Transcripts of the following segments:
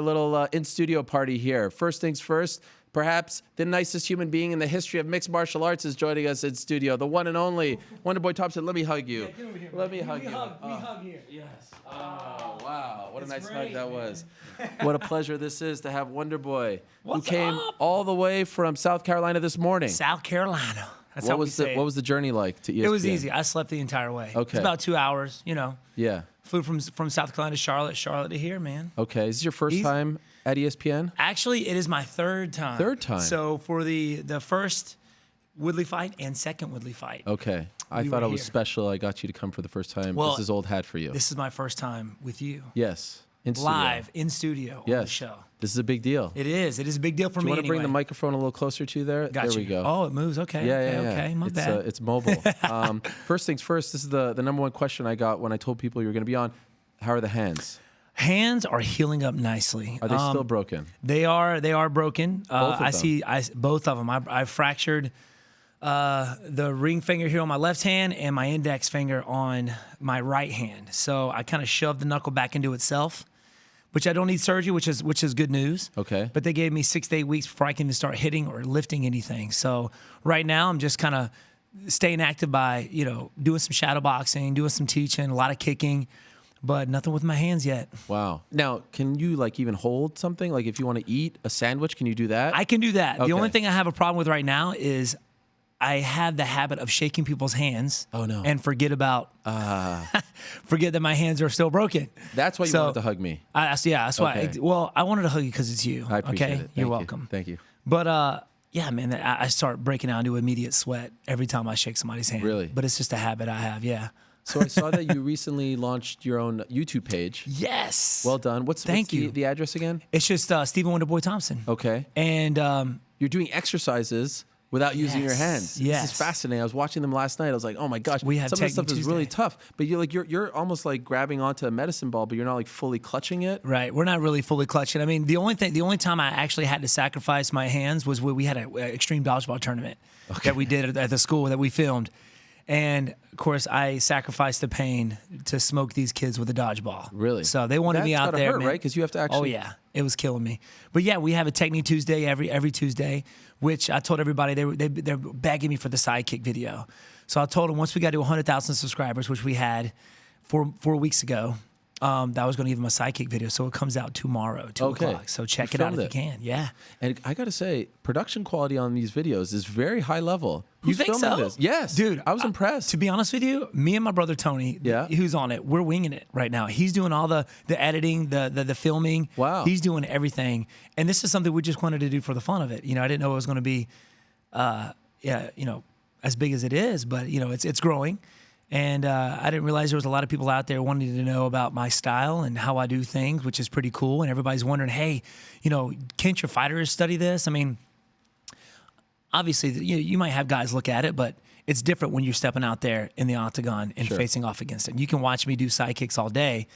A little in-studio party here. First things first, perhaps the nicest human being in the history of mixed martial arts is joining us in studio. The one and only Wonderboy Thompson. Let me hug you. Yeah, get over here. Let me hug you. We hug here. Yes. Oh, wow. What a nice great, hug that man. was. What a pleasure this is to have Wonderboy, who What's came up? all the way from South Carolina this morning. South Carolina. That's What how we was say what was the journey like to ESPN? it was easy. I slept the entire way. Okay. It's about 2 hours, you know. Yeah. Flew from South Carolina to Charlotte to here, man. Okay. Is this your first Easy. time at ESPN? Actually, it is my third time. Third time. So for the first Woodley fight and second Woodley fight. Okay. I We thought were it was here. special. I got you to come for the first time. Well, this is old hat for you. This is my first time with you. Yes. In studio. Live in studio on the Yes. show. This is a big deal. It is. It is a big deal for Do you me. want to bring the anyway. microphone a little closer to you there? Got there you. we go. Oh, it moves. Okay. Okay. My bad. It's mobile. First things first, this is the number one question I got when I told people you were going to be on. How are the hands? Hands are healing up nicely. Are they still broken? They are broken. Both of them? Both of them. I fractured the ring finger here on my left hand and my index finger on my right hand. So I kind of shoved the knuckle back into itself, which I don't need surgery, which is good news. Okay. But they gave me 6 to 8 weeks before I can even start hitting or lifting anything. So right now I'm just kind of staying active by, doing some shadow boxing, doing some teaching, a lot of kicking, but nothing with my hands yet. Wow. Now, can you even hold something? Like if you want to eat a sandwich, can you do that? I can do that. Okay. The only thing I have a problem with right now is I have the habit of shaking people's hands. Oh, no. And forget about forget that my hands are still broken. That's why you wanted to hug me. That's why. Okay. Well, I wanted to hug you because it's you. I appreciate okay? it. You're welcome. Thank you. But yeah, man, I start breaking down into immediate sweat every time I shake somebody's hand. Really? But it's just a habit I have. Yeah. So I saw that you recently launched your own YouTube page. Yes. Well done. What's the address again? It's just Stephen Wonderboy Thompson. Okay. And You're doing exercises without using your hands. Yes. This is fascinating. I was watching them last night. I was like, oh my gosh. We have some of the stuff Technique is really Tuesday. tough. But you're almost like grabbing onto a medicine ball, but you're not fully clutching it. Right, we're not really fully clutching. I mean, the only time I actually had to sacrifice my hands was when we had an extreme dodgeball tournament that we did at the school that we filmed, and of course I sacrificed the pain to smoke these kids with a dodgeball. Really? So they wanted me That's out gotta there, hurt, man. right? Because you have to actually. Oh yeah, it was killing me. But yeah, we have a Technique Tuesday every Tuesday, which I told everybody they're begging me for the sidekick video. So I told them once we got to 100,000 subscribers, which we had 4 weeks ago, that I was going to give them a sidekick video. So it comes out tomorrow, 2 o'clock. So check it out if you can. Yeah. And I got to say, production quality on these videos is very high level. You think filming so? This? Yes. Dude, I was impressed. To be honest with you, me and my brother Tony, Yeah. who's on it, we're winging it right now. He's doing all the editing, the filming. Wow. He's doing everything. And this is something we just wanted to do for the fun of it. I didn't know it was going to be, as big as it is, but, it's growing. And I didn't realize there was a lot of people out there wanting to know about my style and how I do things, which is pretty cool. And everybody's wondering, hey, can't your fighters study this? I mean, obviously, you might have guys look at it, but it's different when you're stepping out there in the octagon and facing off against it. You can watch me do sidekicks all day,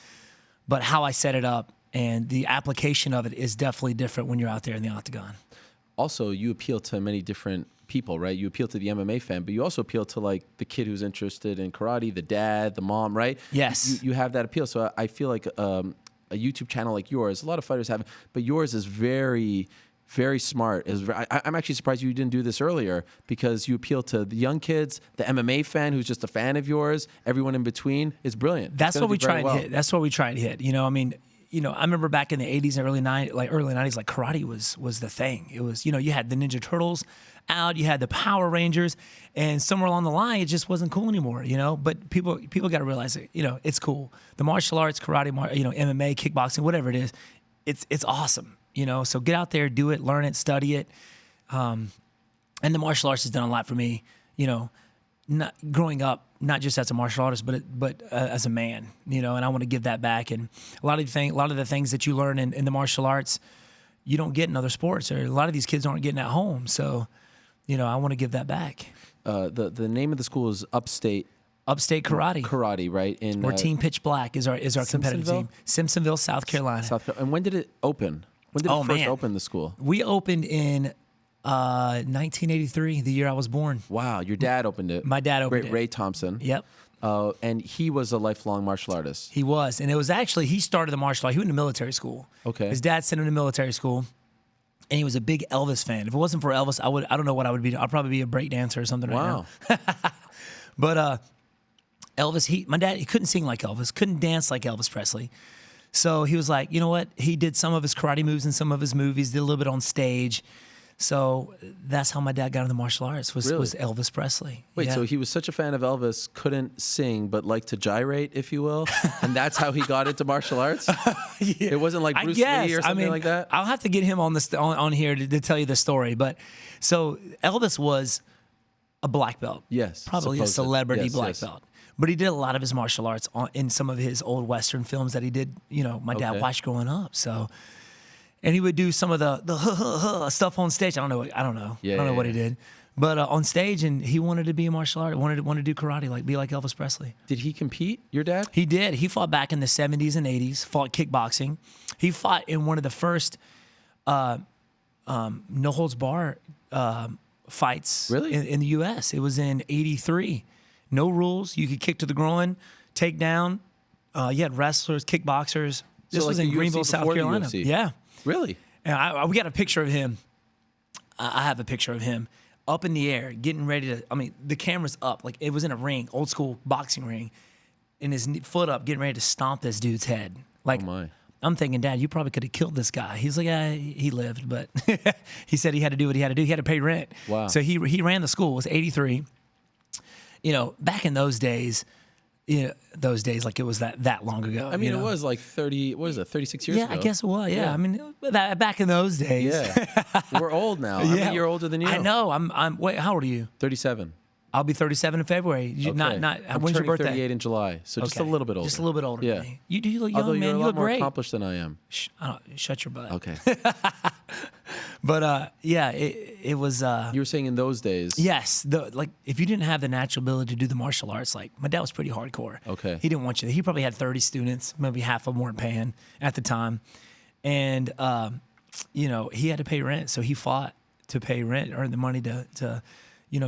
but how I set it up and the application of it is definitely different when you're out there in the octagon. Also, you appeal to many different people, right? You appeal to the MMA fan, but you also appeal to the kid who's interested in karate, the dad, the mom, right? Yes. You have that appeal. So I feel like a YouTube channel like yours, a lot of fighters have it, but yours is very, very smart. I'm actually surprised you didn't do this earlier because you appeal to the young kids, the MMA fan who's just a fan of yours, everyone in between. It's brilliant. That's what we try and well. hit. That's what we try and hit. I remember back in the 80s and early 90s, karate was the thing. It was, you had the Ninja Turtles out, you had the Power Rangers, and somewhere along the line, it just wasn't cool anymore, But people got to realize that, it's cool. The martial arts, karate, MMA, kickboxing, whatever it is, it's awesome, So get out there, do it, learn it, study it. And the martial arts has done a lot for me, not growing up, not just as a martial artist, but as a man, and I want to give that back. And a lot of the things that you learn in the martial arts, you don't get in other sports, or a lot of these kids aren't getting at home. So, I want to give that back. The name of the school is Upstate Karate. Karate, right? Or Team Pitch Black is our competitive team. Simpsonville, South Carolina. And when did it open? When did it first open the school? We opened in 1983, the year I was born. Wow, your dad opened it. My dad opened it. Ray Thompson. Yep. And he was a lifelong martial artist. He was. And it was actually, he started the martial art. He went to military school. Okay. His dad sent him to military school. And he was a big Elvis fan. If it wasn't for Elvis, I don't know what I would be. I'd probably be a break dancer or something right now. But Elvis, my dad, he couldn't sing like Elvis, couldn't dance like Elvis Presley. So he was like, you know what? He did some of his karate moves in some of his movies, did a little bit on stage. So that's how my dad got into martial arts, was Elvis Presley. Wait, so he was such a fan of Elvis, couldn't sing, but liked to gyrate, if you will, and that's how he got into martial arts? Yeah. It wasn't like Bruce Lee or something like that? I'll have to get him on here to tell you the story. But so Elvis was a black belt. Yes. Probably a celebrity black belt. But he did a lot of his martial arts in some of his old Western films that he did, my dad watched growing up. So... And he would do some of the stuff on stage. I don't know what he did, but on stage, and he wanted to be a martial artist. Wanted to do karate, be like Elvis Presley. Did he compete? Your dad? He did. He fought back in the 70s and 80s. Fought kickboxing. He fought in one of the first no holds bar fights. Really? In the U.S. It was in '83. No rules. You could kick to the groin, take down. You had wrestlers, kickboxers. This was in Greenville, South Carolina. Yeah. Really? And we got a picture of him. I have a picture of him up in the air, getting ready to. I mean, the camera's up, like it was in a ring, old school boxing ring, and his foot up, getting ready to stomp this dude's head. Like, oh my. I'm thinking, Dad, you probably could have killed this guy. He's like, yeah, he lived, but he said he had to do what he had to do. He had to pay rent. Wow. So he ran the school. It was '83. Back in those days. Like it was that long ago. I mean, it was like 36 years ago? Yeah, I guess it was. Yeah. I mean, back in those days. Yeah. We're old now. Yeah. I'm a year older than you. I know. Wait, how old are you? 37. I'll be 37 in February. Okay. When's your turning birthday? 38 in July, so just a little bit older. Just a little bit older Yeah. than me. You look young, Although man. you're a You lot look more great. accomplished than I am. Shut your butt. Okay. But it was. You were saying in those days. Yes, if you didn't have the natural ability to do the martial arts, like my dad was pretty hardcore. Okay. He didn't want you. He probably had 30 students, maybe half of them weren't paying at the time, and he had to pay rent, so he fought to pay rent, earn the money to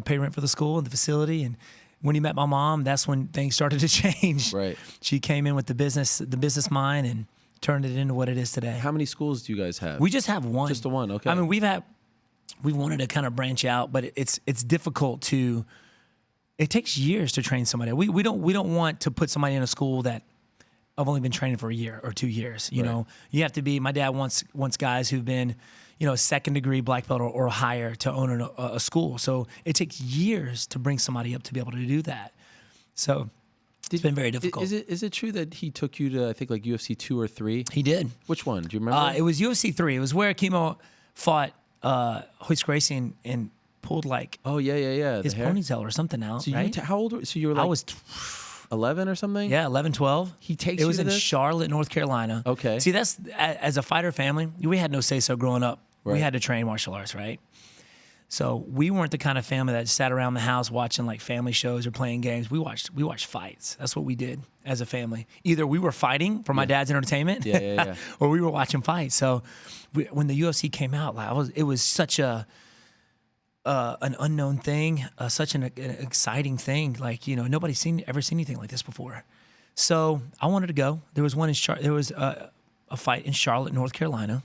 pay rent for the school and the facility. And when he met my mom, that's when things started to change. Right. She came in with the business mind and turned it into what it is today. How many schools do you guys have? We just have one. Just the one, okay. I mean, we wanted to kind of branch out, but it's difficult to. It takes years to train somebody. We don't want to put somebody in a school that I've only been training for a year or 2 years. You know, you have to be. My dad wants guys who've been, second degree black belt or higher to own a school. So it takes years to bring somebody up to be able to do that. So it's been very difficult. Is it true that he took you to, I think, like UFC 2 or 3? He did. Which one? Do you remember? It was UFC 3. It was where Kimo fought Royce Gracie and pulled like his ponytail or something out. So right? how old were you? So you were like I was 11 or something? Yeah, 11, 12. He takes it you was to in this? Charlotte, North Carolina. Okay. See, that's as a fighter family, we had no say-so growing up. Right. We had to train martial arts, right? So we weren't the kind of family that sat around the house watching like family shows or playing games. We watched fights. That's what we did as a family. Either we were fighting for my dad's entertainment, or we were watching fights. So when the UFC came out, it was such an unknown thing, such an exciting thing. Like nobody's ever seen anything like this before. So I wanted to go. There was one in there was a fight in Charlotte, North Carolina.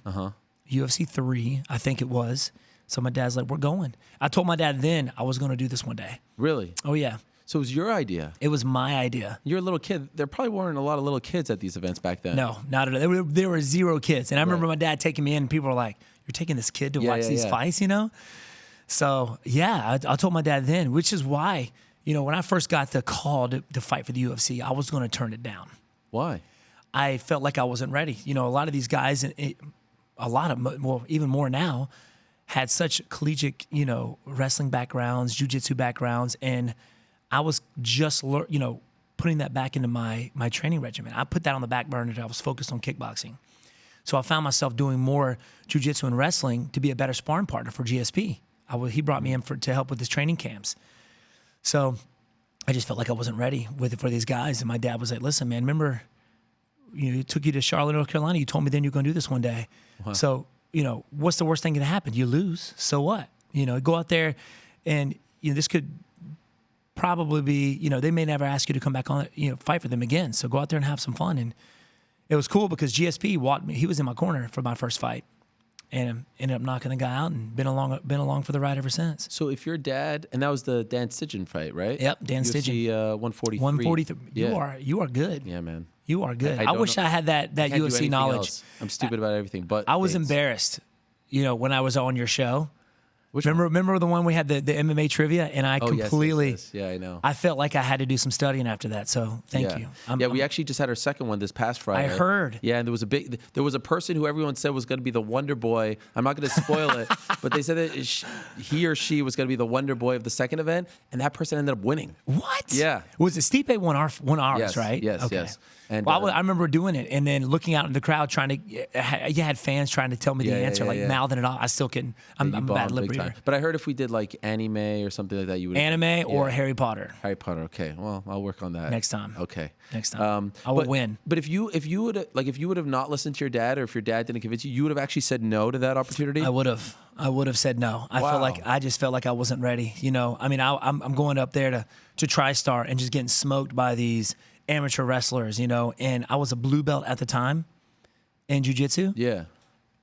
UFC 3, I think it was. So my dad's like, we're going. I told my dad then I was going to do this one day. Really? Oh, yeah. So it was your idea? It was my idea. You're a little kid. There probably weren't a lot of little kids at these events back then. No, not at all. There were 0 kids. And I remember my dad taking me in, and people were like, you're taking this kid to watch these fights, So, yeah, I told my dad then, which is why, when I first got the call to fight for the UFC, I was going to turn it down. Why? I felt like I wasn't ready. A lot of these guys, even more now, had such collegiate, wrestling backgrounds, jiu-jitsu backgrounds, and I was just, putting that back into my training regimen. I put that on the back burner. I was focused on kickboxing. So I found myself doing more jiu-jitsu and wrestling to be a better sparring partner for GSP. He brought me in to help with his training camps. So I just felt like I wasn't ready for these guys. And my dad was like, listen, man, remember, it took you to Charlotte, North Carolina. You told me then you're going to do this one day. Wow. So, what's the worst thing that can happen? You lose. So what? Go out there and, this could probably be, they may never ask you to come back on, fight for them again. So go out there and have some fun. And it was cool because GSP walked me. He was in my corner for my first fight, and ended up knocking the guy out and been along for the ride ever since. So if your dad, and that was the Dan Stigen fight, right? Yep, Dan UFC, Stigen. 143. 143. Yeah. You are good. Yeah, man. You are good. I wish know. I had that Can't do UFC anything knowledge. else. I'm stupid about everything, but I was dates. embarrassed, when I was on your show. Which one? Remember the one we had the MMA trivia, and I completely, yes. Yeah, I know. I felt like I had to do some studying after that. So thank Yeah. you. We actually just had our second one this past Friday. I heard. Yeah, and there was a person who everyone said was going to be the Wonderboy. I'm not going to spoil it, but they said that he or she was going to be the Wonderboy of the second event, and that person ended up winning. What? Yeah. Was it Stipe won ours, Yes, right? yes, okay. yes. And I remember doing it, and then looking out in the crowd, trying to. You had fans trying to tell me the answer, mouthing it off. I still couldn't. I'm a bad lip reader. But I heard if we did like anime or something like that, you would anime or Harry Potter. Harry Potter. Okay, well, I'll work on that Next time. Okay, next time. I will win. But if you would have not listened to your dad, or if your dad didn't convince you, you would have actually said no to that opportunity. I would have said no. I just felt like I wasn't ready. I'm going up there to TriStar and just getting smoked by these amateur wrestlers, and I was a blue belt at the time in jiu-jitsu. Yeah.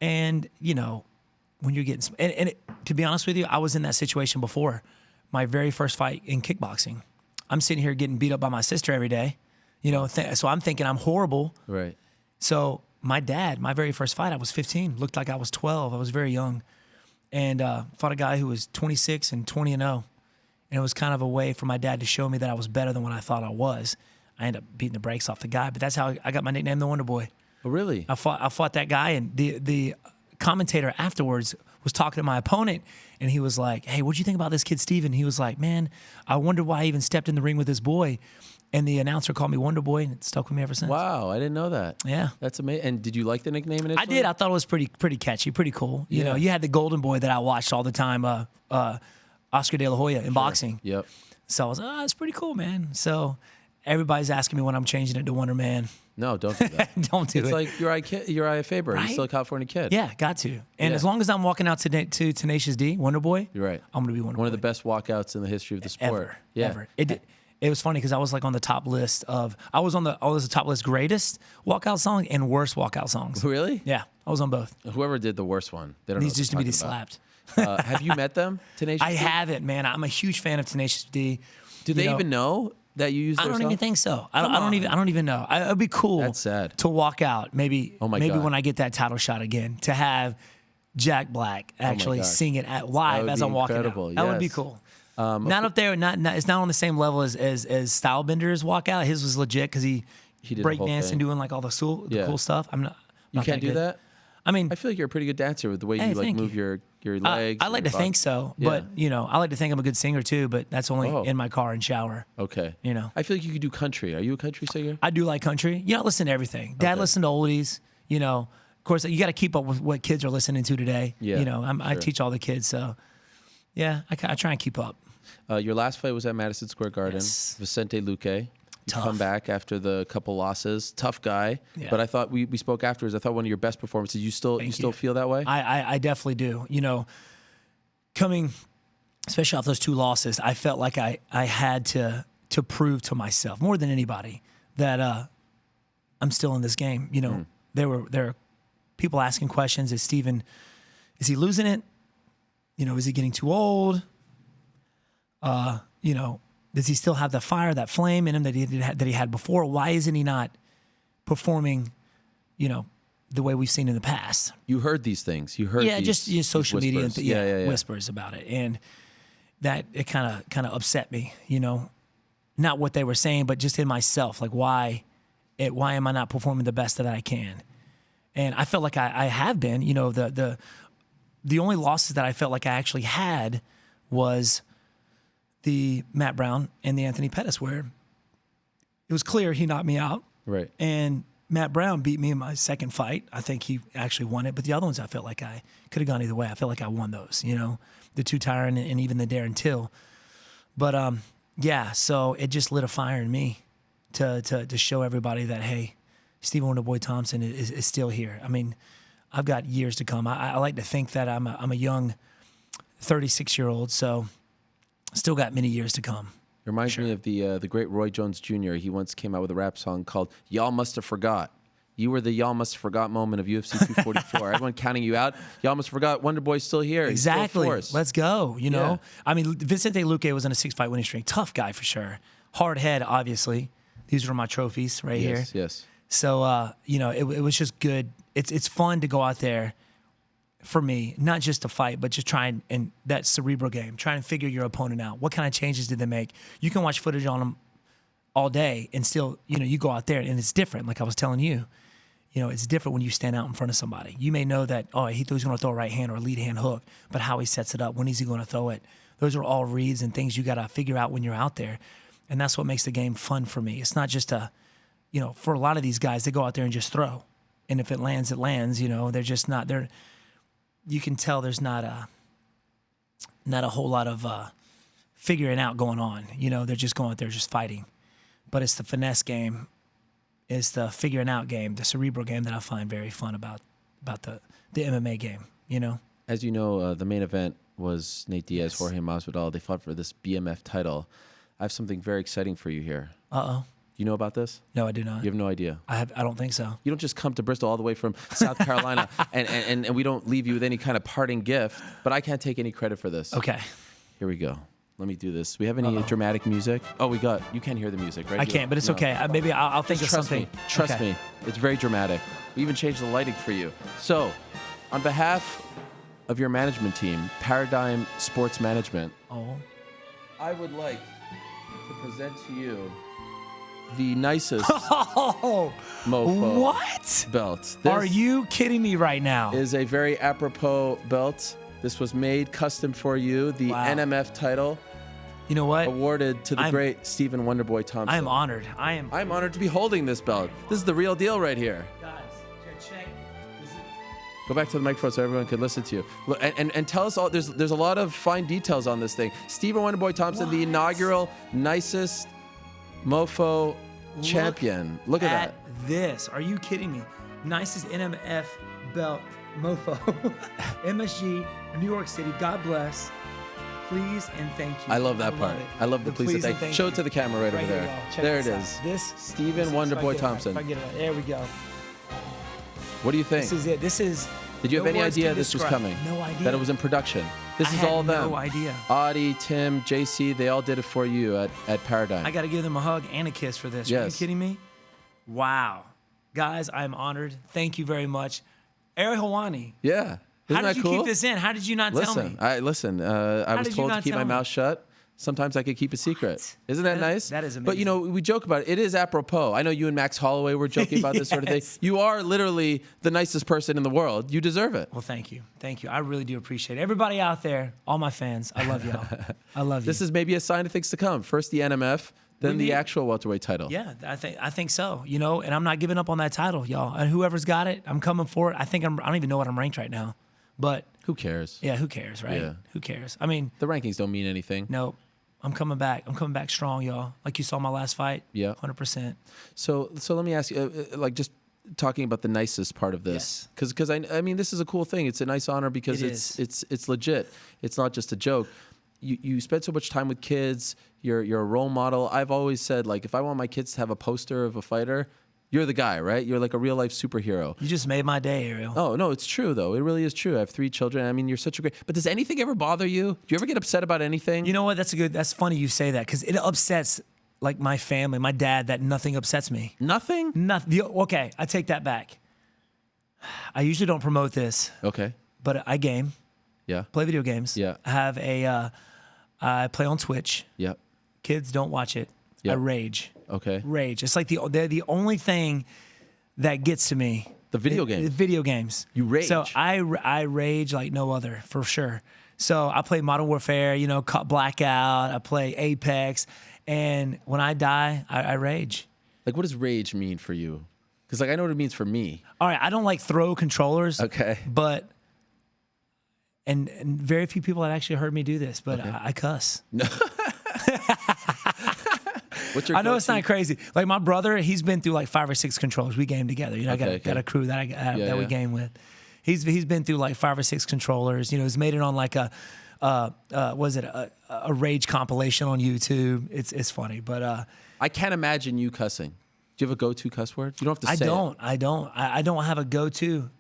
And, when you're getting, to be honest with you, I was in that situation before my very first fight in kickboxing. I'm sitting here getting beat up by my sister every day, so I'm thinking I'm horrible. Right. So my dad, my very first fight, I was 15, looked like I was 12. I was very young, and fought a guy who was 26 and 20-0. And it was kind of a way for my dad to show me that I was better than what I thought I was. I ended up beating the brakes off the guy, but that's how I got my nickname, the Wonderboy. Oh, really? I fought that guy, and the commentator afterwards was talking to my opponent, and he was like, "Hey, what'd you think about this kid, Steven?" He was like, "Man, I wonder why I even stepped in the ring with this boy." And the announcer called me Wonderboy, and it stuck with me ever since. Wow, I didn't know that. Yeah. That's amazing. And did you like the nickname initially? I did. I thought it was pretty catchy, pretty cool. You know, you had the Golden Boy that I watched all the time, Oscar De La Hoya in boxing. Yep. So I was like, it's pretty cool, man. So everybody's asking me when I'm changing it to Wonder Man. No, don't do that. Don't do it. It's like Uriah Faber. Right? He's still a California kid. Yeah, got to. And as long as I'm walking out to Tenacious D, Wonder Boy, You're right. I'm going to be Wonder Boy. One of the best walkouts in the history of the sport. Ever. It was funny because I was like on the top list of, I was the top list greatest walkout song and worst walkout songs. Really? Yeah, I was on both. Whoever did the worst one, they don't Needs know just to be what they're talking slapped. about. Have you met them, Tenacious I D? haven't, man. I'm a huge fan of Tenacious D. Do they even know that you use their I don't song? even think so. I don't even know. It'd be cool. That's sad. To walk out, maybe God. when I get that title shot again, to have Jack Black actually gosh. sing it live would as be I'm walking incredible, out. That would be yes. cool. Not up there. It's not on the same level as Stylebender's walkout. His was legit because he did the break whole dancing, thing. doing like all the cool stuff. I'm not. You not can't do good. that? I mean, I feel like you're a pretty good dancer with the way you like thank move you. your legs. I like to think so, but I like to think I'm a good singer too. But that's only in my car and shower. Okay. I feel like you could do country. Are you a country singer? I do like country. I listen to everything. Dad listened to oldies. Of course, you got to keep up with what kids are listening to today. Yeah, I teach all the kids, so yeah, I try and keep up. Your last fight was at Madison Square Garden. Yes. Vicente Luque. Tough. Come back after the couple losses. Tough guy. Yeah. But I thought we spoke afterwards. I thought one of your best performances. You still feel that way? I definitely do. Coming, especially off those two losses, I felt like I had to prove to myself more than anybody that I'm still in this game. There were people asking questions. Is he losing it? Is he getting too old? Does he still have the fire, that flame in him that he had before? Why isn't he not performing, the way we've seen in the past? You heard these things. You heard these social media and whispers. whispers about it, and that it kind of upset me. Not what they were saying, but just in myself, like why am I not performing the best that I can? And I felt like I have been. The only losses that I felt like I actually had was the Matt Brown and the Anthony Pettis, where it was clear he knocked me out. Right. And Matt Brown beat me in my second fight. I think he actually won it. But the other ones, I felt like I could have gone either way. I felt like I won those, the two Tyron and even the Darren Till. But, so it just lit a fire in me to show everybody that, hey, Stephen Wonderboy Thompson is still here. I mean, I've got years to come. I like to think that I'm a young 36-year-old, so still got many years to come. Reminds me of the great Roy Jones Jr. He once came out with a rap song called "Y'all Must Have Forgot." You were the y'all must have forgot moment of UFC 244. Everyone counting you out. Y'all must have forgot Wonderboy's still here. Exactly. He's still Let's go. You know, I mean, Vicente Luque was in a 6-fight winning streak. Tough guy for sure. Hard head, obviously. These were my trophies right here. Yes. So, you know, it was just good. It's fun to go out there for me, not just to fight, but just try and that cerebral game, try and figure your opponent out. What kind of changes did they make? You can watch footage on them all day and still, you know, you go out there and it's different. Like I was telling you, you know, it's different when you stand out in front of somebody. You may know that, oh, he thought he was going to throw a right hand or a lead hand hook, but how he sets it up, when is he going to throw it? Those are all reads and things you got to figure out when you're out there. And that's what makes the game fun for me. It's not just you know, for a lot of these guys, they go out there and just throw. And if it lands, it lands. You know, they're just not there. You can tell there's not a whole lot of figuring out going on. You know, they're just going out there just fighting. But it's the finesse game. It's the figuring out game, the cerebral game that I find very fun about the MMA game, you know? As you know, the main event was Nate Diaz, Jorge Masvidal. They fought for this BMF title. I have something very exciting for you here. Uh-oh. You know about this? No, I do not. You have no idea? I don't think so. You don't just come to Bristol all the way from South Carolina and we don't leave you with any kind of parting gift, but I can't take any credit for this. Okay. Here we go. Let me do this. We have any dramatic music? Oh, you can't hear the music, right? I can't, but it's okay. Maybe I'll think of something. Trust me. It's very dramatic. We even changed the lighting for you. So, on behalf of your management team, Paradigm Sports Management, I would like to present to you the nicest mofo belt. This Are you kidding me right now? is a very apropos belt. This was made custom for you. The NMF title. You know what? Awarded to the great Stephen Wonderboy Thompson. I am honored. I'm honored to be holding this belt. This is the real deal right here. Guys, check. Go back to the microphone so everyone can listen to you. Look, and tell us all. There's a lot of fine details on this thing. Stephen Wonderboy Thompson, the inaugural nicest mofo champion. Look at that. This. Are you kidding me? Nicest NMF belt mofo. MSG, New York City. God bless. Please and thank you. I love that part. I love the please and thank you. Show it to the camera right over there. There it is. This Stephen Wonderboy Thompson. There we go. What do you think? This is it. This is. Did you have any idea this was coming? No idea. That it was in production. This is all them. No idea. Audie, Tim, JC, they all did it for you at Paradigm. I got to give them a hug and a kiss for this. Yes. Are you kidding me? Wow. Guys, I'm honored. Thank you very much. Ariel Helwani. Yeah. How did you keep this in? How did you not tell me? I was told to keep my mouth shut. Sometimes I could keep a secret. Isn't that nice? That is amazing. But, you know, we joke about it. It is apropos. I know you and Max Holloway were joking about this sort of thing. You are literally the nicest person in the world. You deserve it. Well, thank you. Thank you. I really do appreciate it. Everybody out there, all my fans, I love y'all. I love you. This is maybe a sign of things to come. First the NMF, then the actual welterweight title. Yeah, I think so. You know, and I'm not giving up on that title, y'all. And whoever's got it, I'm coming for it. I don't even know what I'm ranked right now. But who cares? Yeah, who cares, right? Yeah. Who cares? I mean, the rankings don't mean anything. No. I'm coming back. I'm coming back strong, y'all. Like you saw my last fight. Yeah. 100%. So let me ask you, like just talking about the nicest part of this, because I mean this is a cool thing. It's a nice honor because it's legit. It's not just a joke. You spend so much time with kids. You're a role model. I've always said, like, if I want my kids to have a poster of a fighter, you're the guy, right? You're like a real life superhero. You just made my day, Ariel. Oh, no, it's true, though. It really is true. I have 3 children. I mean, you're such a great... But does anything ever bother you? Do you ever get upset about anything? You know what? That's funny you say that, because it upsets, like, my family, my dad, that nothing upsets me. Nothing? Nothing. Okay, I take that back. I usually don't promote this. Okay. But I game. Yeah. Play video games. Yeah. I have I play on Twitch. Yeah. Kids don't watch it. Yep. I rage. Okay. Rage. It's like they're the only thing that gets to me. The video games. The video games. You rage. So I rage like no other, for sure. So I play Modern Warfare, you know, Blackout. I play Apex. And when I die, I rage. Like, what does rage mean for you? Because, like, I know what it means for me. All right. I don't like throw controllers. Okay. But, and very few people have actually heard me do this, but okay. I cuss. No. I know it's not crazy. Like my brother, he's been through like 5 or 6 controllers. We game together. You know, I got a crew that we game with. He's been through like 5 or 6 controllers. You know, he's made it on like a was it a rage compilation on YouTube? It's funny, but I can't imagine you cussing. Do you have a go-to cuss word? You don't have to say it. I don't have a go-to.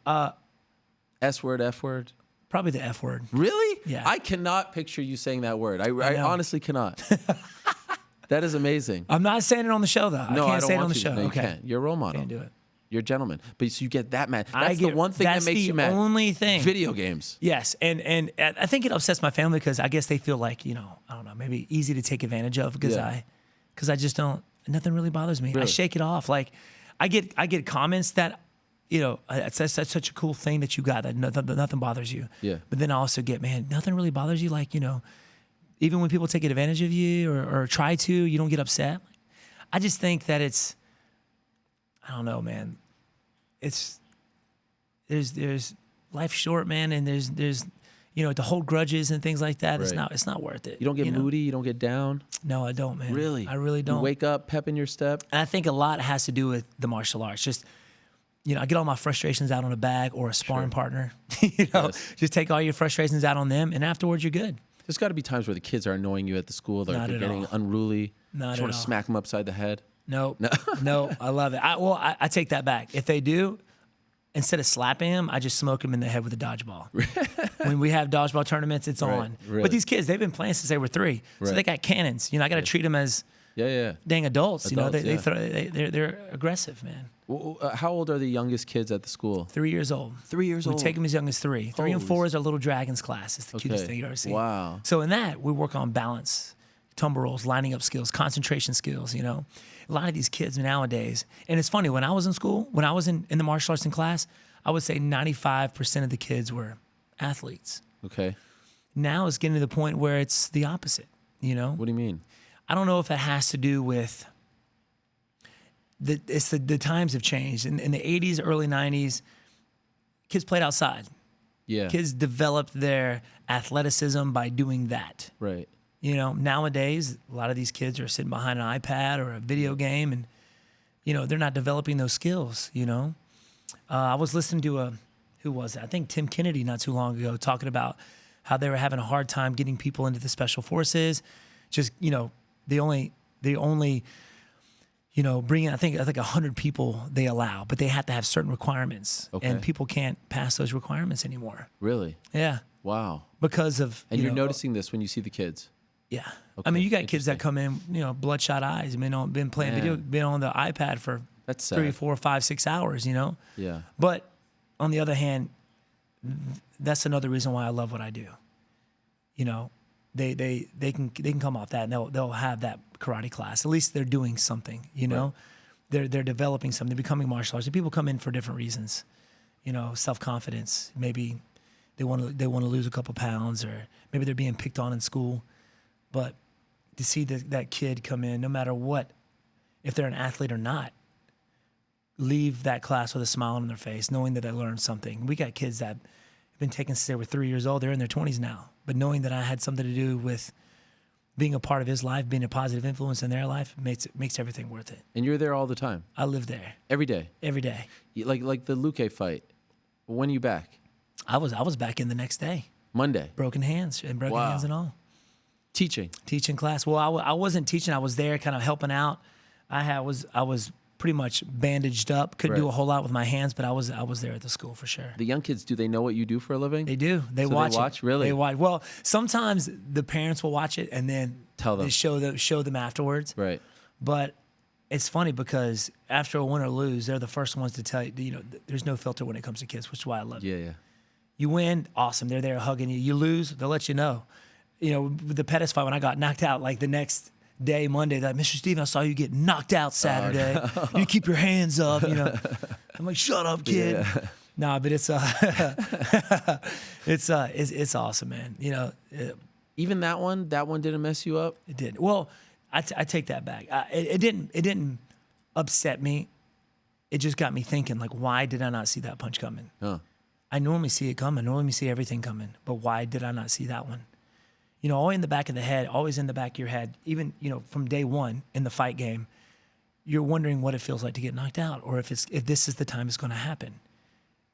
S word, F word. Probably the F word. Really? Yeah. I cannot picture you saying that word. I honestly cannot. That is amazing. I'm not saying it on the show, though. No, I can't don't say it want on the you. show. No, you okay. can't. You're a role model. Can't do it. You're a gentleman. But so you get that mad. That's the one thing that makes you mad. That's the only thing. Video games. Yes, and I think it upsets my family because I guess they feel like, I don't know, maybe easy to take advantage of because I just don't, nothing really bothers me. Really? I shake it off. Like I get comments that, that's such a cool thing that you got, that nothing bothers you. Yeah. But then I also get, man, nothing really bothers you. Like, even when people take advantage of you or try to, you don't get upset. I just think that I don't know, man. There's life's short, man, and there's to hold grudges and things like that. Right. It's not worth it. You don't get moody. You don't get down. No, I don't, man. Really? I really don't. You wake up, pep in your step. And I think a lot has to do with the martial arts. Just, I get all my frustrations out on a bag or a sparring partner. Yes. Just take all your frustrations out on them, and afterwards you're good. There's got to be times where the kids are annoying you at the school. They're getting unruly. Not just want at to all. smack them upside the head. No, I love it. I take that back. If they do, instead of slapping him, I just smoke him in the head with a dodgeball. When we have dodgeball tournaments, it's on. Really? But these kids, they've been playing since they were 3, so they got cannons. I got to treat them as dang adults. They're aggressive, man. Well, how old are the youngest kids at the school? 3 years old. 3 years old. We take them as young as 3. 3 and 4 is our little dragons class. It's the cutest thing you've ever seen. Wow. So in that, we work on balance, tumble rolls, lining up skills, concentration skills. A lot of these kids nowadays, and it's funny, when I was in school, when I was in the martial arts in class, I would say 95% of the kids were athletes. Okay. Now it's getting to the point where it's the opposite, What do you mean? I don't know if it has to do with the times have changed. In the 80s, early 90s, kids played outside. Yeah. Kids developed their athleticism by doing that. Right. Nowadays, a lot of these kids are sitting behind an iPad or a video game, and, they're not developing those skills, I was listening to who was it? I think Tim Kennedy not too long ago talking about how they were having a hard time getting people into the special forces. Just, they only bring in, I think 100 people they allow, but they have to have certain requirements. Okay. And people can't pass those requirements anymore. Really? Yeah. Wow. Because of, And you're noticing this when you see the kids? Yeah. Okay, I mean, you got kids that come in, bloodshot eyes, been playing video, been on the iPad for That's sad. 3, 4, 5, 6 hours, Yeah. But on the other hand, that's another reason why I love what I do. They can come off that and they'll have that karate class. At least they're doing something, Right. They're developing something, they're becoming martial arts. And people come in for different reasons, self-confidence. Maybe they want to lose a couple pounds, or maybe they're being picked on in school. But to see that kid come in, no matter what, if they're an athlete or not, leave that class with a smile on their face, knowing that they learned something. We got kids that have been taken since they were 3 years old. They're in their 20s now. But knowing that I had something to do with being a part of his life, being a positive influence in their life, makes everything worth it. And you're there all the time? I live there. Every day? Every day. Like the Luque fight. When are you back? I was back in the next day. Monday? Broken hands and all. Teaching class. Well, I wasn't teaching. I was there kind of helping out. I was pretty much bandaged up. Couldn't do a whole lot with my hands, but I was there at the school for sure. The young kids, do they know what you do for a living? They do. They watch it. Really? They watch. Well, sometimes the parents will watch it and then tell them. They show them afterwards. Right. But it's funny because after a win or lose, they're the first ones to tell you, there's no filter when it comes to kids, which is why I love it. Yeah. You win, awesome. They're there hugging you. You lose, they'll let you know. With the Pettis fight, when I got knocked out, like the next day, Monday, that Mr. Steven, I saw you get knocked out Saturday. You keep your hands up. I'm like, shut up, kid. Yeah. Nah, but it's it's awesome, man. Even that one didn't mess you up? It did. Well, I take that back. It didn't upset me. It just got me thinking, like, why did I not see that punch coming? Huh. I normally see it coming. I normally see everything coming. But why did I not see that one? Always in the back of the head, always in the back of your head, even, from day one in the fight game, you're wondering what it feels like to get knocked out, or if this is the time it's going to happen.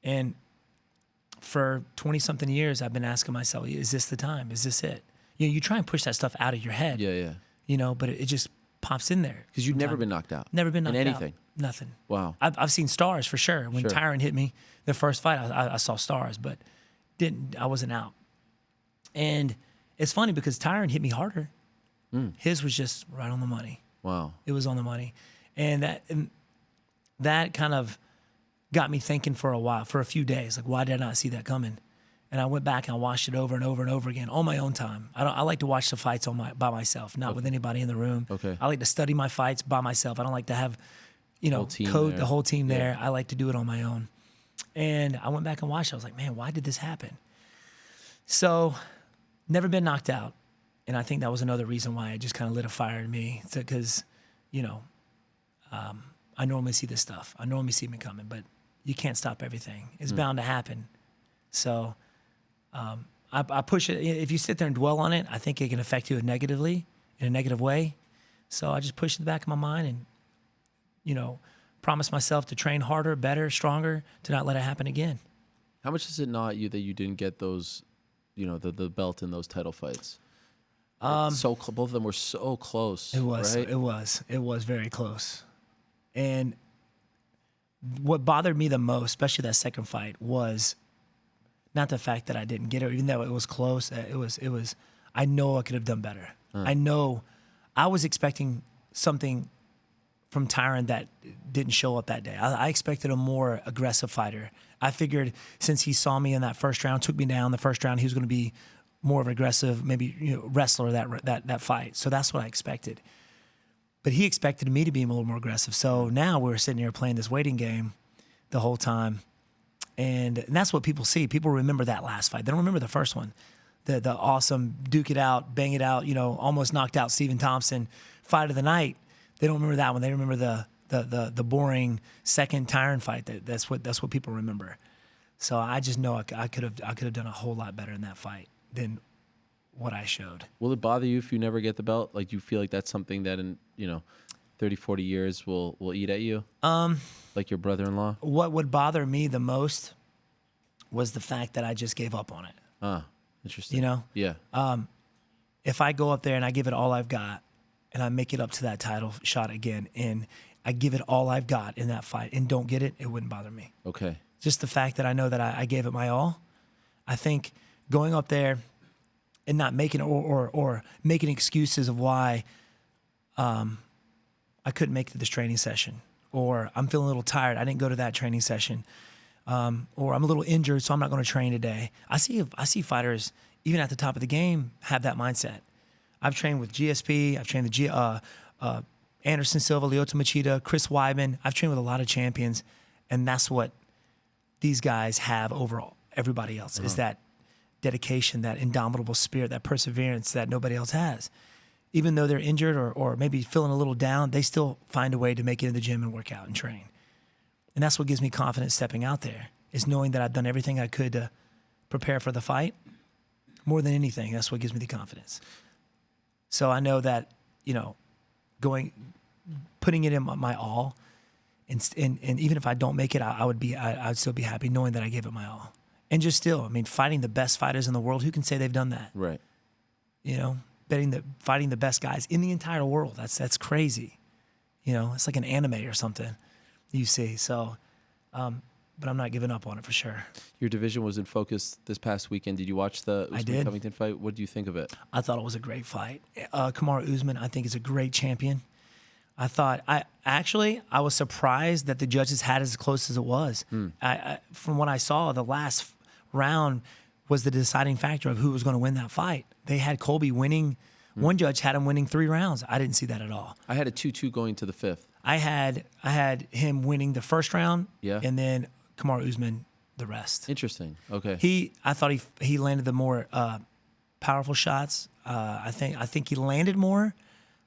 And for 20-something years, I've been asking myself, is this the time? Is this it? You try and push that stuff out of your head. Yeah. But it just pops in there. Because you've never been knocked out. Never been knocked in anything. out. Nothing. Wow. I've seen stars for sure. When Tyron hit me the first fight, I saw stars, but I wasn't out. And it's funny because Tyron hit me harder. His was just right on the money. Wow. It was on the money. And that kind of got me thinking for a while, for a few days, like, why did I not see that coming? And I went back and I watched it over and over and over again on my own time. I like to watch the fights by myself, not with anybody in the room. Okay. I like to study my fights by myself. I don't like to have, the whole team there. I like to do it on my own. And I went back and watched it. I was like, man, why did this happen? So, never been knocked out. And I think that was another reason why it just kind of lit a fire in me. Because, I normally see this stuff. I normally see me coming, but you can't stop everything. It's bound to happen. So I push it. If you sit there and dwell on it, I think it can affect you negatively, in a negative way. So I just push it in the back of my mind and, promise myself to train harder, better, stronger, to not let it happen again. How much does it gnaw at you that you didn't get those, the belt in those title fights? Both of them were so close. It was. Right? It was very close. And what bothered me the most, especially that second fight, was not the fact that I didn't get it, even though it was close. It was. I know I could have done better. I know I was expecting something from Tyron that didn't show up that day. I expected a more aggressive fighter. I figured since he saw me in that first round, took me down the first round, he was going to be more of an aggressive, maybe wrestler that fight. So that's what I expected. But he expected me to be a little more aggressive. So now we're sitting here playing this waiting game the whole time. And that's what people see. People remember that last fight. They don't remember the first one. The awesome duke it out, bang it out, almost knocked out Stephen Thompson fight of the night. They don't remember that one. They remember the boring second Tyron fight. That's what people remember. So I just know I could have done a whole lot better in that fight than what I showed. Will it bother you if you never get the belt? Like, do you feel like that's something that in 30, 40 years will eat at you? Like your brother-in-law? What would bother me the most was the fact that I just gave up on it. Ah, interesting. Yeah. If I go up there and I give it all I've got and I make it up to that title shot again and I give it all I've got in that fight and don't get it, it wouldn't bother me. Okay. Just the fact that I know that I gave it my all. I think going up there and not making or making excuses of why I couldn't make this training session, or I'm feeling a little tired, I didn't go to that training session, or I'm a little injured, so I'm not going to train today. I see fighters even at the top of the game have that mindset. I've trained with GSP, I've trained with Anderson Silva, Lyoto Machida, Chris Weidman. I've trained with a lot of champions, and that's what these guys have over everybody else, is that dedication, that indomitable spirit, that perseverance that nobody else has. Even though they're injured or maybe feeling a little down, they still find a way to make it in the gym and work out and train. And that's what gives me confidence stepping out there, is knowing that I've done everything I could to prepare for the fight. More than anything, that's what gives me the confidence. So I know that, putting it in my all, and even if I don't make it, I'd still be happy knowing that I gave it my all. And just still, fighting the best fighters in the world, who can say they've done that? Right. Fighting the best guys in the entire world. That's crazy. It's like an anime or something you see. So, but I'm not giving up on it for sure. Your division was in focus this past weekend. Did you watch the Usman Covington fight? What do you think of it? I thought it was a great fight. Kamaru Usman, I think, is a great champion. I was surprised that the judges had it as close as it was. From what I saw, the last round was the deciding factor of who was going to win that fight. They had Colby winning. One judge had him winning 3 rounds. I didn't see that at all. I had a 2-2 going to the 5th. I had him winning the first round, yeah, and then Kamaru Usman the rest. Interesting. Okay. I thought he landed the more powerful shots. I think he landed more.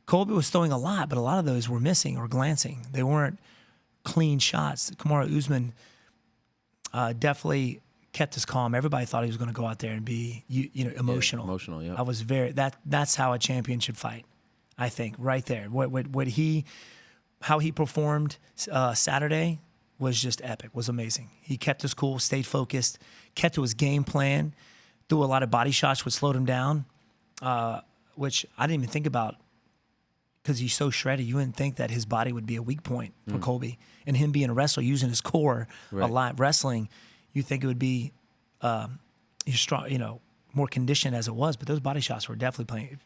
Colby was throwing a lot, but a lot of those were missing or glancing. They weren't clean shots. Kamaru Usman definitely kept his calm. Everybody thought he was going to go out there and be emotional. Yeah, emotional, yeah. I was that's how a champion should fight. I think right there. How he performed Saturday was just epic, was amazing. He kept us cool, stayed focused, kept to his game plan, threw a lot of body shots which slowed him down, which I didn't even think about because he's so shredded. You wouldn't think that his body would be a weak point for Colby. And him being a wrestler, using his core a lot, wrestling, you think it would be he's strong, more conditioned as it was, but those body shots were definitely playing,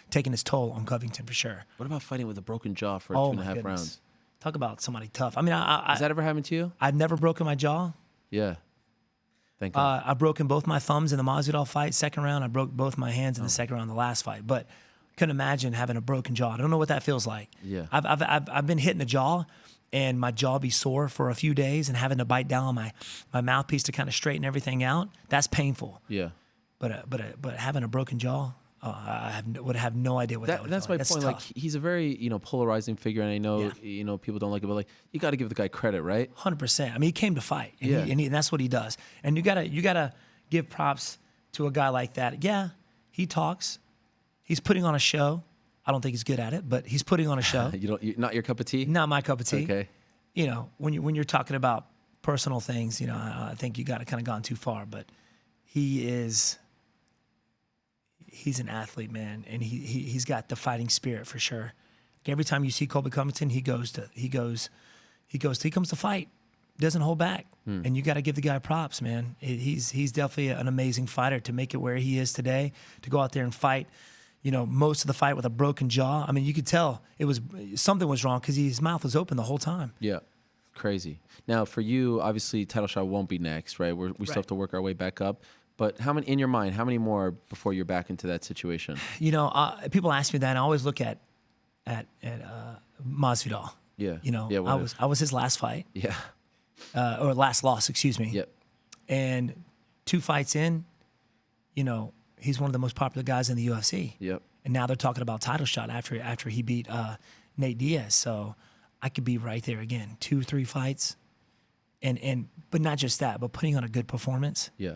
taking its toll on Covington for sure. What about fighting with a broken jaw for 2.5 rounds? Talk about somebody tough. I mean, has that ever happened to you? I've never broken my jaw. Yeah. Thank God. I've broken both my thumbs in the Masvidal fight, second round. I broke both my hands in the second round, the last fight. But couldn't imagine having a broken jaw. I don't know what that feels like. Yeah. I've been hitting the jaw, and my jaw be sore for a few days, and having to bite down on my mouthpiece to kind of straighten everything out. That's painful. Yeah. But having a broken jaw, I would have no idea what that would that's feel my like. point. Like, he's a very polarizing figure, and I know people don't like it, but like, you got to give the guy credit, right? 100%. I mean, he came to fight, and, Yeah. and that's what he does. And you gotta give props to a guy like that. Yeah, he talks. He's putting on a show. I don't think he's good at it, but he's putting on a show. Not your cup of tea? Not my cup of tea. Okay. When you're talking about personal things, I think you got to kind of gone too far. But he's an athlete, man, and he's got the fighting spirit for sure. Every time you see Colby Covington, he comes to fight, doesn't hold back, and you got to give the guy props, man. He's definitely an amazing fighter to make it where he is today, to go out there and fight. Most of the fight with a broken jaw. I mean, you could tell something was wrong because his mouth was open the whole time. Yeah, crazy. Now, for you, obviously, title shot won't be next, right? We still have to work our way back up. But how many in your mind? How many more before you're back into that situation? People ask me that, and I always look at Masvidal. Yeah. I was his last fight. Yeah. Or last loss, excuse me. Yep. And 2 fights in, he's one of the most popular guys in the UFC. Yep. And now they're talking about title shot after he beat Nate Diaz. So I could be right there again. 2-3 fights, but not just that, but putting on a good performance. Yeah.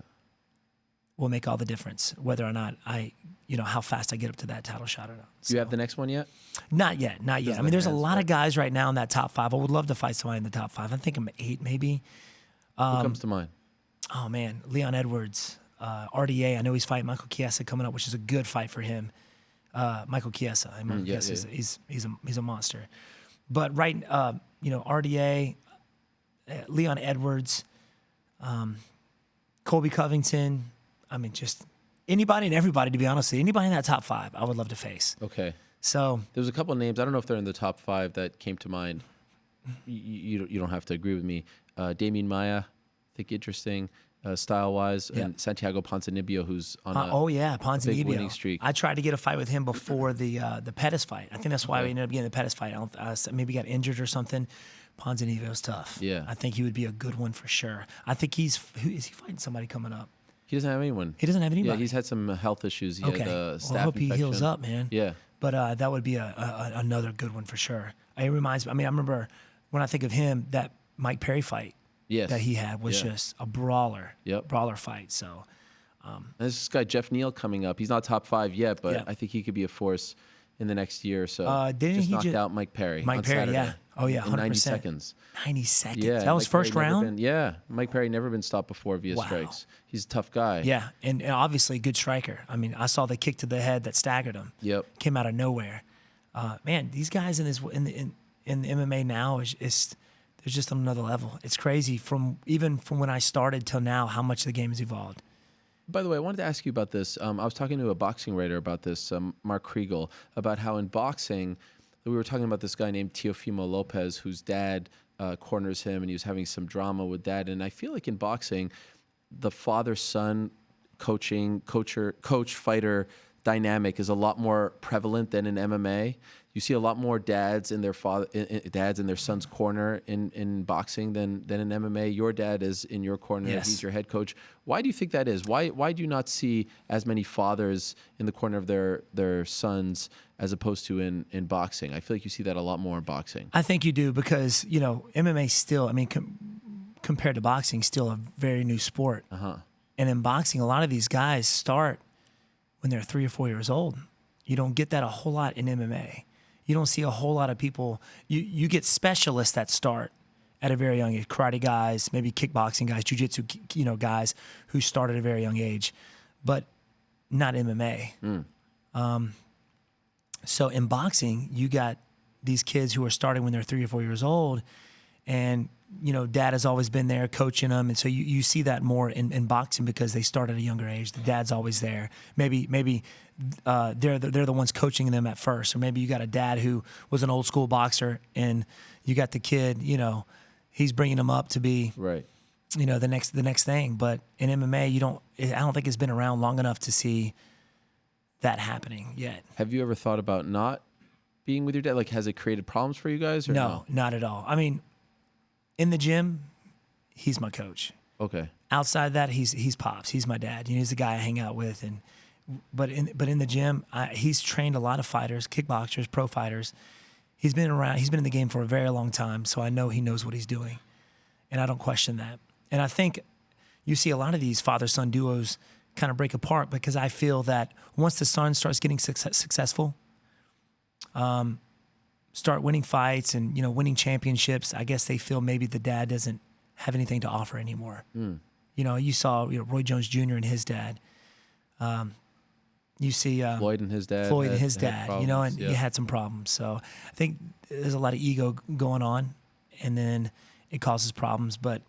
Will make all the difference, whether or not how fast I get up to that title shot or not. Do you have the next one yet? Not yet. I mean, there's a lot of guys right now in that top 5. I would love to fight somebody in the top 5. I think I'm 8 maybe. Who comes to mind? Oh man, Leon Edwards, RDA. I know he's fighting Michael Chiesa coming up, which is a good fight for him. Michael Chiesa. He's a monster. But RDA, Leon Edwards, Colby Covington. I mean, just anybody and everybody, to be honest with you. Anybody in that top 5, I would love to face. Okay. So there's a couple of names. I don't know if they're in the top 5 that came to mind. You don't have to agree with me. Damian Maia, I think interesting style-wise, and Santiago Ponzinibbio, who's on a big winning streak. I tried to get a fight with him before the Pettis fight. I think that's why we ended up getting the Pettis fight. Maybe got injured or something. Ponzinibbio's tough. Yeah. I think he would be a good one for sure. I think is he fighting somebody coming up? He doesn't have anyone. He doesn't have anybody. Yeah, he's had some health issues. He had a staph I hope infection. he heals up, man. Yeah. But that would be another good one for sure. It reminds me. I mean, I remember when I think of him, that Mike Perry fight that he had was just a brawler. Yep. Brawler fight. So. And there's this guy Jeff Neal coming up. He's not top 5 yet, but I think he could be a force in the next year or so. Didn't he knocked out Mike Perry? Mike on Perry, Saturday yeah. Oh yeah, 100%. In 90 seconds. 90 seconds. Yeah, that was Mike first Perry round. Mike Perry never been stopped before via strikes. He's a tough guy. Yeah, and obviously a good striker. I mean, I saw the kick to the head that staggered him. Yep. Came out of nowhere. Man, these guys in the MMA now is there's just on another level. It's crazy from when I started till now how much the game has evolved. By the way, I wanted to ask you about this. I was talking to a boxing writer about this, Mark Kriegel, about how in boxing, we were talking about this guy named Teofimo Lopez, whose dad corners him, and he was having some drama with that. And I feel like in boxing, the father-son coach-fighter dynamic is a lot more prevalent than in MMA. You see a lot more dads in their son's corner in boxing than in MMA. Your dad is in your corner. Yes. He's your head coach. Why do you think that is? Why do you not see as many fathers in the corner of their sons as opposed to in boxing? I feel like you see that a lot more in boxing. I think you do because, MMA still, I mean, compared to boxing, still a very new sport. Uh-huh. And in boxing, a lot of these guys start when they're 3 or 4 years old. You don't get that a whole lot in MMA. You don't see a whole lot of people. You get specialists that start at a very young age. Karate guys, maybe kickboxing guys, jiu-jitsu, guys who started at a very young age, but not MMA. So in boxing, you got these kids who are starting when they're 3 or 4 years old, and dad has always been there coaching them, and so you see that more in boxing because they start at a younger age. The dad's always there. Maybe they're the ones coaching them at first, or maybe you got a dad who was an old school boxer, and you got the kid. He's bringing them up to be right. The next thing. But in MMA, I don't think it's been around long enough to see that happening yet. Have you ever thought about not being with your dad? Like, has it created problems for you guys? Or No, not at all. I mean, in the gym, he's my coach. Okay. Outside that, he's Pops. He's my dad. He's the guy I hang out with. But in the gym, he's trained a lot of fighters, kickboxers, pro fighters. He's been around. He's been in the game for a very long time, so I know he knows what he's doing, and I don't question that. And I think you see a lot of these father-son duos kind of break apart because I feel that once the son starts getting successful, start winning fights and winning championships, I guess they feel maybe the dad doesn't have anything to offer anymore. You saw Roy Jones Jr. and his dad. You see Floyd and his dad. And he had some problems. So I think there's a lot of ego going on, and then it causes problems. But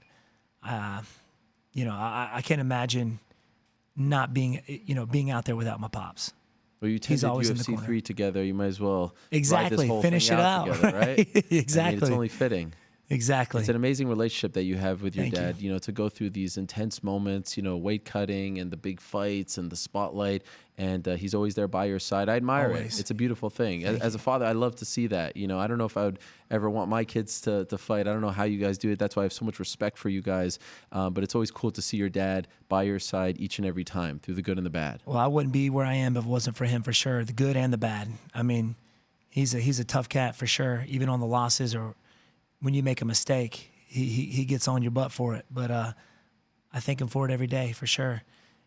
I can't imagine not being out there without my pops. Well, you attended UFC 3 together. You might as well exactly ride this whole finish thing it out together, right? Exactly. I mean, it's only fitting. Exactly. It's an amazing relationship that you have with your Thank dad, to go through these intense moments, weight cutting and the big fights and the spotlight. And he's always there by your side. I admire Always. it. It's a beautiful thing. As a father, I love to see that. I don't know if I would ever want my kids to fight. I don't know how you guys do it. That's why I have so much respect for you guys. But it's always cool to see your dad by your side each and every time through the good and the bad. Well, I wouldn't be where I am if it wasn't for him, for sure. The good and the bad. I mean, he's a tough cat for sure. Even on the losses or when you make a mistake, he gets on your butt for it. But I thank him for it every day, for sure.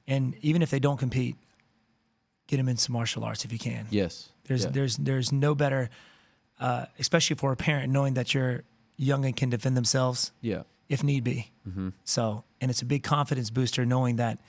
And even if they don't compete, get him into martial arts if you can. Yes. There's no better, especially for a parent, knowing that your young and can defend themselves. Yeah. If need be. Mm-hmm. So, and it's a big confidence booster knowing that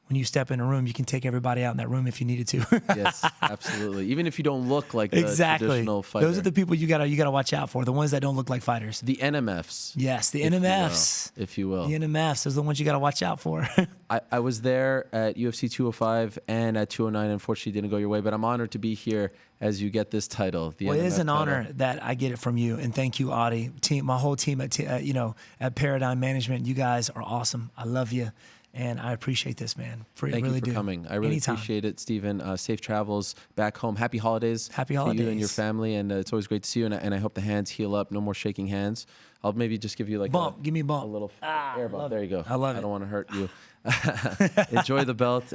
when you step in a room, you can take everybody out in that room if you needed to. Yes, absolutely. Even if you don't look like the traditional fighter. Those are the people you gotta watch out for. The ones that don't look like fighters. The NMFs. Yes, the NMFs. If you will. The NMFs. Those are the ones you gotta watch out for. I was there at UFC 205 and at 209. Unfortunately, didn't go your way, but I'm honored to be here as you get this title. The well, NMF it is an title. honor that I get it from you, and thank you, Audie. My whole team at Paradigm Management. You guys are awesome. I love you. And I appreciate this, man. Thank you for coming. I really appreciate it, Stephen. Safe travels back home. Happy holidays. Happy to holidays. you and your family. And it's always great to see you. And I hope the hands heal up. No more shaking hands. I'll maybe just give you like bump. Give me a bump. A little air bump. There you go. I love it. I don't want to hurt you. Enjoy the belt.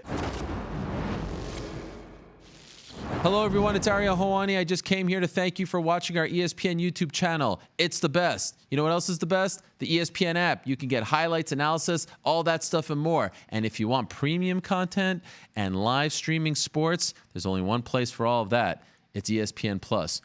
Hello, everyone. It's Ariel Helwani. I just came here to thank you for watching our ESPN YouTube channel. It's the best. You know what else is the best? The ESPN app. You can get highlights, analysis, all that stuff and more. And if you want premium content and live streaming sports, there's only one place for all of that. It's ESPN Plus.